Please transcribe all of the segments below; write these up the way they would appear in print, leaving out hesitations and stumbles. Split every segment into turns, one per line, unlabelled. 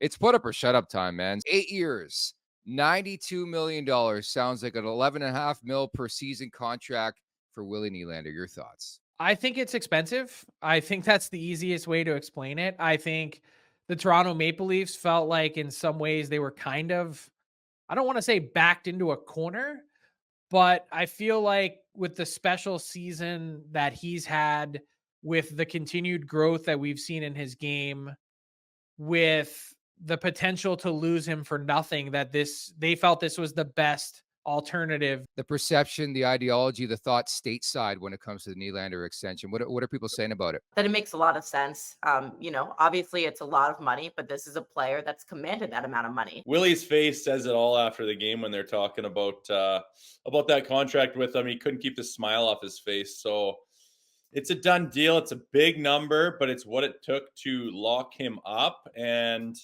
It's put up or shut up time, man. 8 years, $92 million. Sounds like an 11.5 mil per season contract for Willie Nylander. Your thoughts?
I think it's expensive. I think that's the easiest way to explain it. I think the Toronto Maple Leafs felt like in some ways they were kind of, I don't want to say backed into a corner, but I feel like with the special season that he's had, with the continued growth that we've seen in his game, with the potential to lose him for nothing, that they felt this was the best alternative.
The perception, the ideology, the thought stateside when it comes to the Nylander extension. What are people saying about it?
That it makes a lot of sense. Obviously it's a lot of money, but this is a player that's commanded that amount of money.
Willie's face says it all after the game when they're talking about that contract with him. He couldn't keep the smile off his face. So it's a done deal. It's a big number, but it's what it took to lock him up. And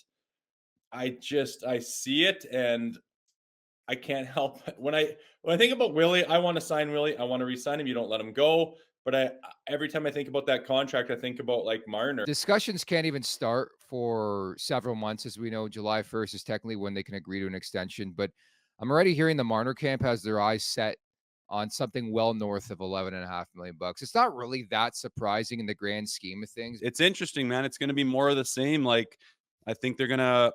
I see it, and I can't help when I think about Willie. I want to sign Willie. I want to re-sign him. You don't let him go. But every time I think about that contract, I think about like Marner.
Discussions can't even start for several months. As we know, July 1st is technically when they can agree to an extension. But I'm already hearing the Marner camp has their eyes set on something well north of 11.5 million bucks. It's not really that surprising in the grand scheme of things.
It's interesting, man. It's going to be more of the same. Like, I think they're gonna,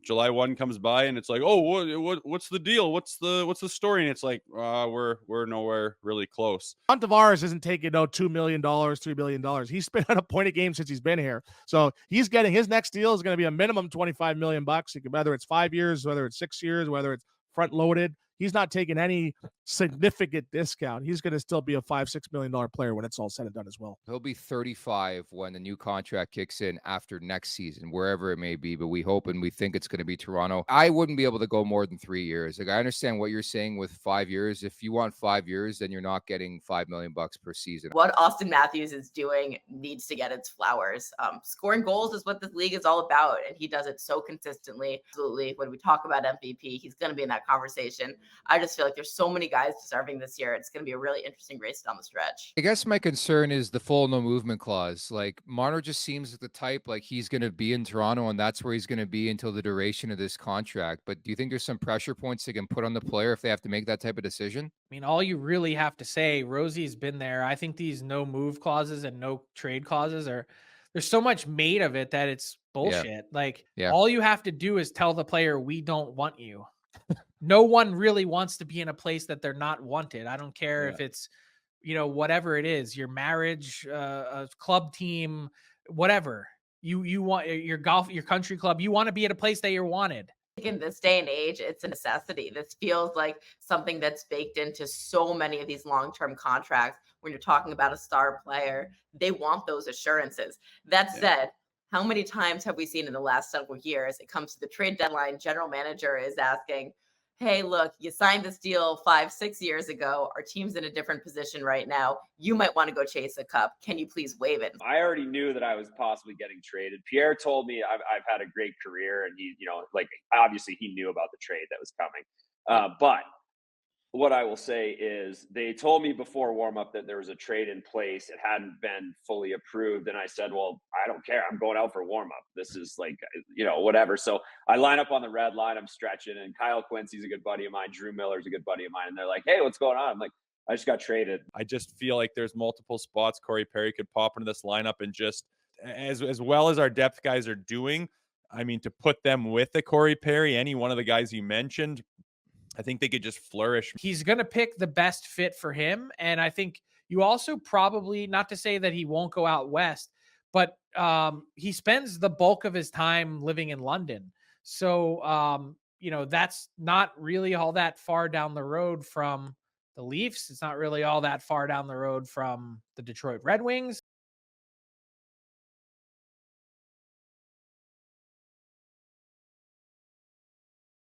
July 1 comes by and it's like, oh, what's the deal? What's the story? And it's like, we're nowhere really close.
Tavares isn't taking $2 million, $3 million. He's been at a point a game since he's been here, so he's getting his next deal is going to be a minimum 25 million bucks. Whether it's 5 years, whether it's 6 years, whether it's front loaded. He's not taking any significant discount. He's going to still be a $5-6 million player when it's all said and done as well.
He'll be 35 when the new contract kicks in after next season, wherever it may be. But we hope and we think it's going to be Toronto. I wouldn't be able to go more than 3 years. Like, I understand what you're saying with 5 years. If you want 5 years, then you're not getting $5 million per season.
What Austin Matthews is doing needs to get its flowers. Scoring goals is what this league is all about, and he does it so consistently. Absolutely. When we talk about MVP, he's going to be in that conversation. I just feel like there's so many guys deserving this year. It's going to be a really interesting race down the stretch.
I guess my concern is the full no movement clause. Like, Marner just seems like the type, like he's going to be in Toronto and that's where he's going to be until the duration of this contract. But do you think there's some pressure points they can put on the player if they have to make that type of decision?
I mean, all you really have to say, Rosie's been there. I think these no move clauses and no trade clauses there's so much made of it that it's bullshit. All you have to do is tell the player, we don't want you. No one really wants to be in a place that they're not wanted. I don't care if it's, whatever it is, your marriage, a club team, whatever you want, your golf, your country club, you want to be at a place that you're wanted.
In this day and age, it's a necessity. This feels like something that's baked into so many of these long-term contracts. When you're talking about a star player, they want those assurances. That said, how many times have we seen in the last several years, it comes to the trade deadline, general manager is asking, hey, look, you signed this deal 5-6 years ago. Our team's in a different position right now. You might want to go chase a cup. Can you please waive it?
I already knew that I was possibly getting traded. Pierre told me I've had a great career, and he, obviously he knew about the trade that was coming. But what I will say is they told me before warm-up that there was a trade in place. It hadn't been fully approved. And I said, well, I don't care. I'm going out for warm-up. This is whatever. So I line up on the red line. I'm stretching. And Kyle Quincy's a good buddy of mine. Drew Miller's a good buddy of mine. And they're like, hey, what's going on? I'm like, I just got traded.
I just feel like there's multiple spots Corey Perry could pop into this lineup and just as well as our depth guys are doing. I mean, to put them with the Corey Perry, any one of the guys you mentioned, I think they could just flourish.
He's going to pick the best fit for him. And I think you also probably, not to say that he won't go out west, but he spends the bulk of his time living in London. So, that's not really all that far down the road from the Leafs. It's not really all that far down the road from the Detroit Red Wings.